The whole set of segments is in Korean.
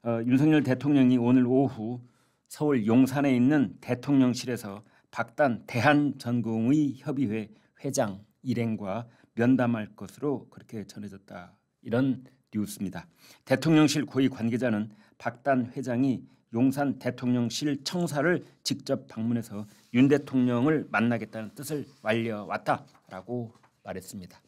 윤석열 대통령이 오늘 오후 서울 용산에 있는 대통령실에서 박단 대한전공의협의회 회장 일행과 면담할 것으로 그렇게 전해졌다. 이런 뉴스입니다. 대통령실 고위 관계자는 박단 회장이 용산 대통령실 청사를 직접 방문해서 윤 대통령을 만나겠다는 뜻을 알려왔다라고 말했습니다.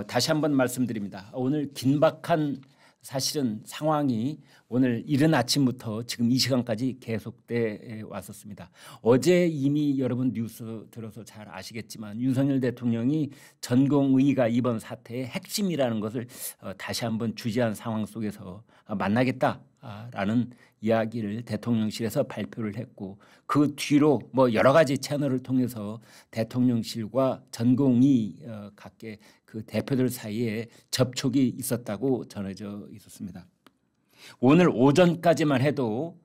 다시 한번 말씀드립니다. 오늘 긴박한 사실은 상황이 오늘 이른 아침부터 지금 이 시간까지 계속돼 왔었습니다. 어제 이미 여러분 뉴스 들어서 잘 아시겠지만 윤석열 대통령이 전공의가 이번 사태의 핵심이라는 것을 다시 한번 주지한 상황 속에서 만나겠다라는 이야기를 대통령실에서 발표를 했고, 그 뒤로 뭐 여러 가지 채널을 통해서 대통령실과 전공의 각계 그 대표들 사이에 접촉이 있었다고 전해져 있었습니다. 오늘 오전까지만 해도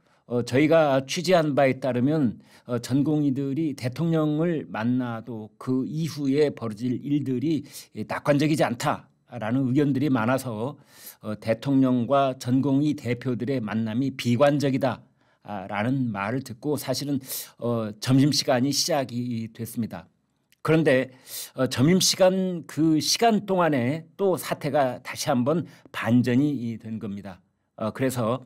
저희가 취재한 바에 따르면 전공의들이 대통령을 만나도 그 이후에 벌어질 일들이 낙관적이지 않다라는 의견들이 많아서 대통령과 전공의 대표들의 만남이 비관적이다라는 말을 듣고 사실은 점심시간이 시작이 됐습니다. 그런데 점심시간 그 시간 동안에 또 사태가 다시 한번 반전이 된 겁니다. 그래서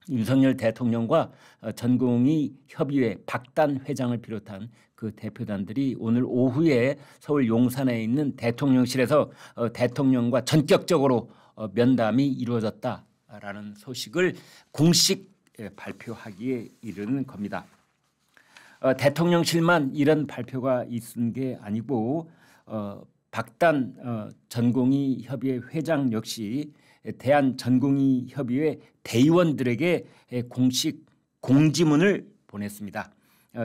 윤석열 대통령과 전공의 협의회 박단 회장을 비롯한 그 대표단들이 오늘 오후에 서울 용산에 있는 대통령실에서 대통령과 전격적으로 면담이 이루어졌다라는 소식을 공식 발표하기에 이르는 겁니다. 대통령실만 이런 발표가 있은 게 아니고 박단 전공의 협의회 회장 역시 대한전공의협의회 대의원들에게 공식 공지문을 보냈습니다.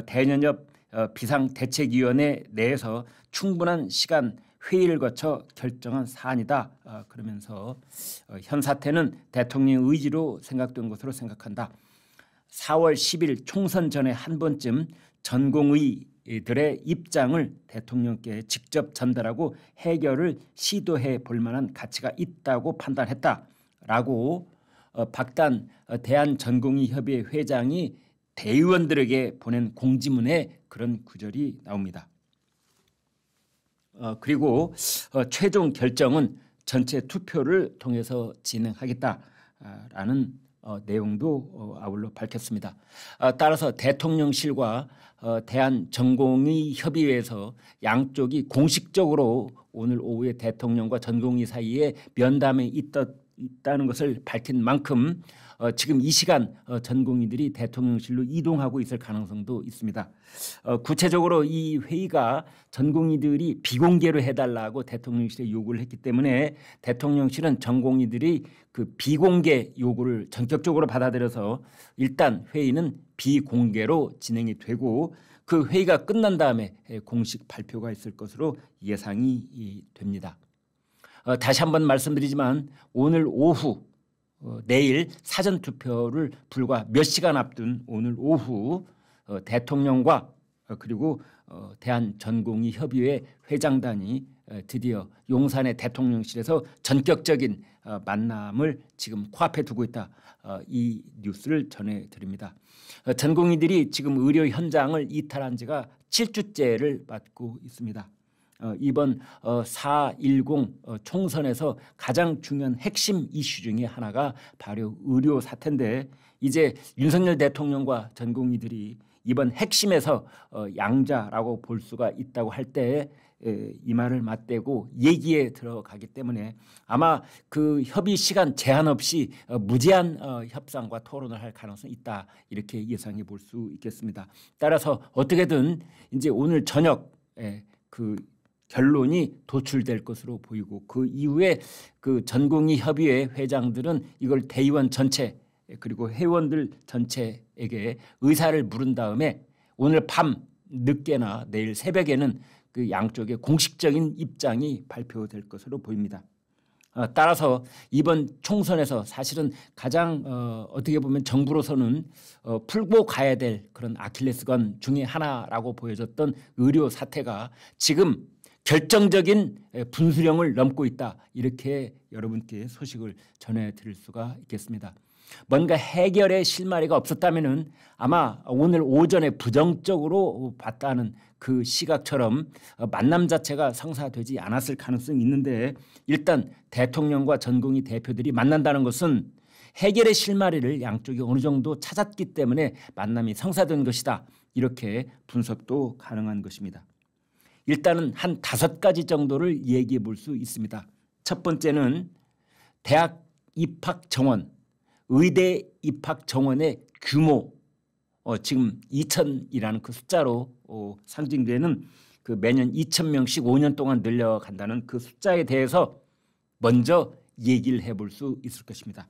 대연협 비상대책위원회 내에서 충분한 시간 회의를 거쳐 결정한 사안이다. 그러면서 현 사태는 대통령의 의지로 생각된 것으로 생각한다. 4월 10일 총선 전에 한 번쯤 전공의들의 입장을 대통령께 직접 전달하고 해결을 시도해 볼 만한 가치가 있다고 판단했다라고 박단 대한전공의협의회 회장이 대의원들에게 보낸 공지문에 그런 구절이 나옵니다. 그리고 최종 결정은 전체 투표를 통해서 진행하겠다라는 내용도 아울러 밝혔습니다. 따라서 대통령실과 대한전공의협의회에서 양쪽이 공식적으로 오늘 오후에 대통령과 전공의 사이에 면담이 있다는 것을 밝힌 만큼 지금 이 시간 전공의들이 대통령실로 이동하고 있을 가능성도 있습니다. 구체적으로 이 회의가 전공의들이 비공개로 해달라고 대통령실에 요구를 했기 때문에 대통령실은 전공의들이 그 비공개 요구를 전격적으로 받아들여서 일단 회의는 비공개로 진행이 되고 그 회의가 끝난 다음에 공식 발표가 있을 것으로 예상이 됩니다. 다시 한번 말씀드리지만 오늘 오후 내일 사전투표를 불과 몇 시간 앞둔 오늘 오후 대통령과 그리고 대한전공의협의회 회장단이 드디어 용산의 대통령실에서 전격적인 만남을 지금 코앞에 두고 있다. 이 뉴스를 전해드립니다. 전공의들이 지금 의료 현장을 이탈한 지가 7주째를 맞고 있습니다. 이번 4.10 총선에서 가장 중요한 핵심 이슈 중에 하나가 바로 의료 사태인데, 이제 윤석열 대통령과 전공의들이 이번 핵심에서 양자라고 볼 수가 있다고 할 때 이 말을 맞대고 얘기에 들어가기 때문에 아마 그 협의 시간 제한 없이 무제한 협상과 토론을 할 가능성이 있다, 이렇게 예상해 볼 수 있겠습니다. 따라서 어떻게든 이제 오늘 저녁 그 결론이 도출될 것으로 보이고, 그 이후에 그 전공의협의회 회장들은 이걸 대의원 전체 그리고 회원들 전체에게 의사를 물은 다음에 오늘 밤 늦게나 내일 새벽에는 그 양쪽의 공식적인 입장이 발표될 것으로 보입니다. 따라서 이번 총선에서 사실은 가장 어떻게 보면 정부로서는 풀고 가야 될 그런 아킬레스건 중에 하나라고 보여졌던 의료 사태가 지금 결정적인 분수령을 넘고 있다, 이렇게 여러분께 소식을 전해드릴 수가 있겠습니다. 뭔가 해결의 실마리가 없었다면은 아마 오늘 오전에 부정적으로 봤다는 그 시각처럼 만남 자체가 성사되지 않았을 가능성이 있는데, 일단 대통령과 전공의 대표들이 만난다는 것은 해결의 실마리를 양쪽이 어느 정도 찾았기 때문에 만남이 성사된 것이다. 이렇게 분석도 가능한 것입니다. 일단은 한 5가지 정도를 얘기해 볼 수 있습니다. 첫 번째는 대학 입학 정원, 의대 입학 정원의 규모, 지금 2,000이라는 그 숫자로 상징되는 그 매년 2,000명씩 5년 동안 늘려간다는 그 숫자에 대해서 먼저 얘기를 해볼 수 있을 것입니다.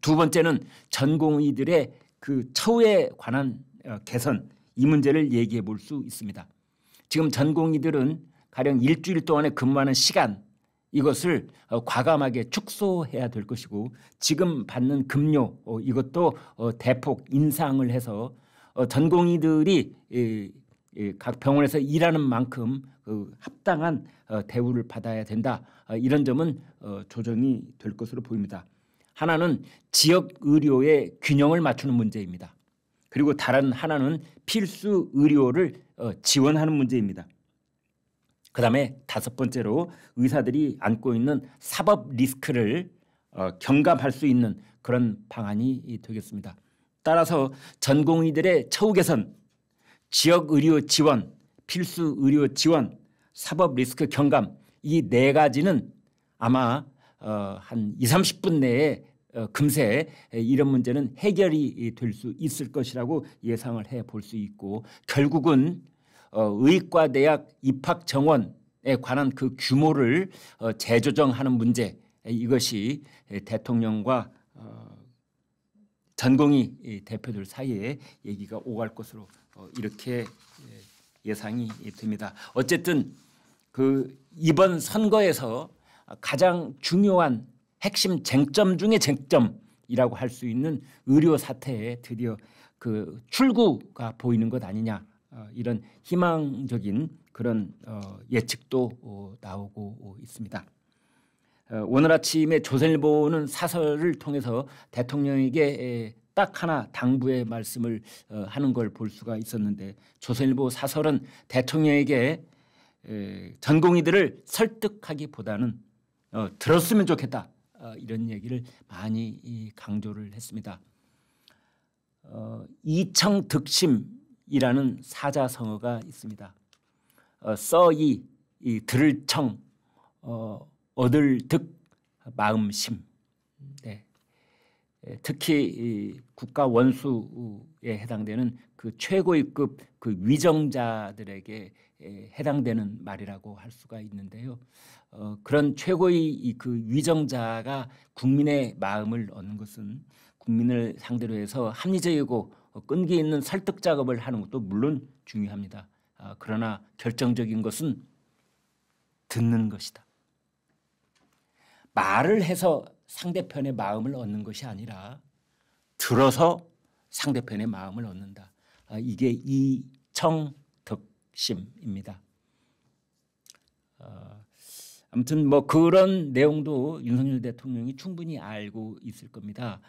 두 번째는 전공의들의 그 처우에 관한 개선, 이 문제를 얘기해 볼 수 있습니다. 지금 전공의들은 가령 일주일 동안에 근무하는 시간, 이것을 과감하게 축소해야 될 것이고, 지금 받는 급료 이것도 대폭 인상을 해서 전공의들이 각 병원에서 일하는 만큼 합당한 대우를 받아야 된다. 이런 점은 조정이 될 것으로 보입니다. 하나는 지역 의료의 균형을 맞추는 문제입니다. 그리고 다른 하나는 필수 의료를 지원하는 문제입니다. 그다음에 5번째로 의사들이 안고 있는 사법 리스크를 경감할 수 있는 그런 방안이 되겠습니다. 따라서 전공의들의 처우 개선, 지역 의료 지원, 필수 의료 지원, 사법 리스크 경감, 이 4가지는 아마 한 20-30분 내에 금세 이런 문제는 해결이 될 수 있을 것이라고 예상을 해 볼 수 있고, 결국은 의과대학 입학 정원에 관한 그 규모를 재조정하는 문제, 이것이 대통령과 전공의 대표들 사이에 얘기가 오갈 것으로 이렇게 예상이 됩니다. 어쨌든 그 이번 선거에서 가장 중요한 핵심 쟁점 중의 쟁점이라고 할 수 있는 의료 사태에 드디어 그 출구가 보이는 것 아니냐, 이런 희망적인 그런 예측도 나오고 있습니다. 오늘 아침에 조선일보는 사설을 통해서 대통령에게 딱 하나 당부의 말씀을 하는 걸 볼 수가 있었는데, 조선일보 사설은 대통령에게 전공의들을 설득하기보다는 들었으면 좋겠다, 이런 얘기를 많이 강조를 했습니다. 이청득심이라는 사자성어가 있습니다. 써이, 들을 청, 얻을 득, 마음심. 네. 특히 국가 원수에 해당되는 그 최고위급 그 위정자들에게 해당되는 말이라고 할 수가 있는데요. 그런 최고의 그 위정자가 국민의 마음을 얻는 것은 국민을 상대로 해서 합리적이고 끈기 있는 설득 작업을 하는 것도 물론 중요합니다. 그러나 결정적인 것은 듣는 것이다. 말을 해서 상대편의 마음을 얻는 것이 아니라 들어서 상대편의 마음을 얻는다. 이게 이청득심입니다. 아무튼 뭐 그런 내용도 윤석열 대통령이 충분히 알고 있을 겁니다.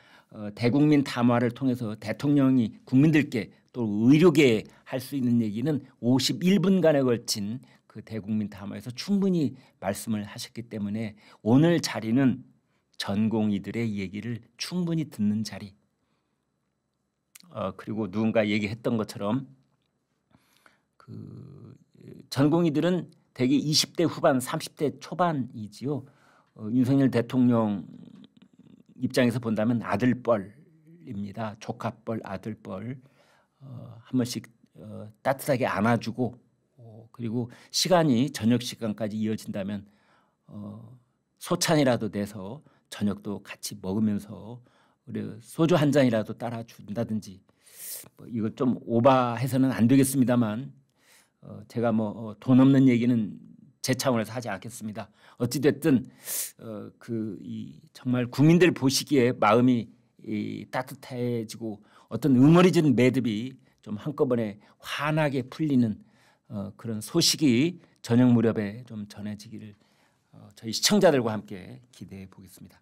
대국민 담화를 통해서 대통령이 국민들께 또 의료계에 할 수 있는 얘기는 51분간에 걸친 그 대국민 담화에서 충분히 말씀을 하셨기 때문에 오늘 자리는 전공의들의 얘기를 충분히 듣는 자리. 그리고 누군가 얘기했던 것처럼 그 전공의들은 대개 20대 후반, 30대 초반이지요. 윤석열 대통령 입장에서 본다면 아들뻘입니다. 조카뻘, 아들뻘. 한 번씩 따뜻하게 안아주고, 그리고 시간이 저녁 시간까지 이어진다면 소찬이라도 내서 저녁도 같이 먹으면서 소주 한 잔이라도 따라 준다든지, 이거 좀 오바해서는 안 되겠습니다만 제가 뭐 돈 없는 얘기는 제 차원에서 하지 않겠습니다. 어찌 됐든 정말 국민들 보시기에 마음이 따뜻해지고 어떤 응어리진 매듭이 좀 한꺼번에 환하게 풀리는 그런 소식이 저녁 무렵에 좀 전해지기를 저희 시청자들과 함께 기대해 보겠습니다.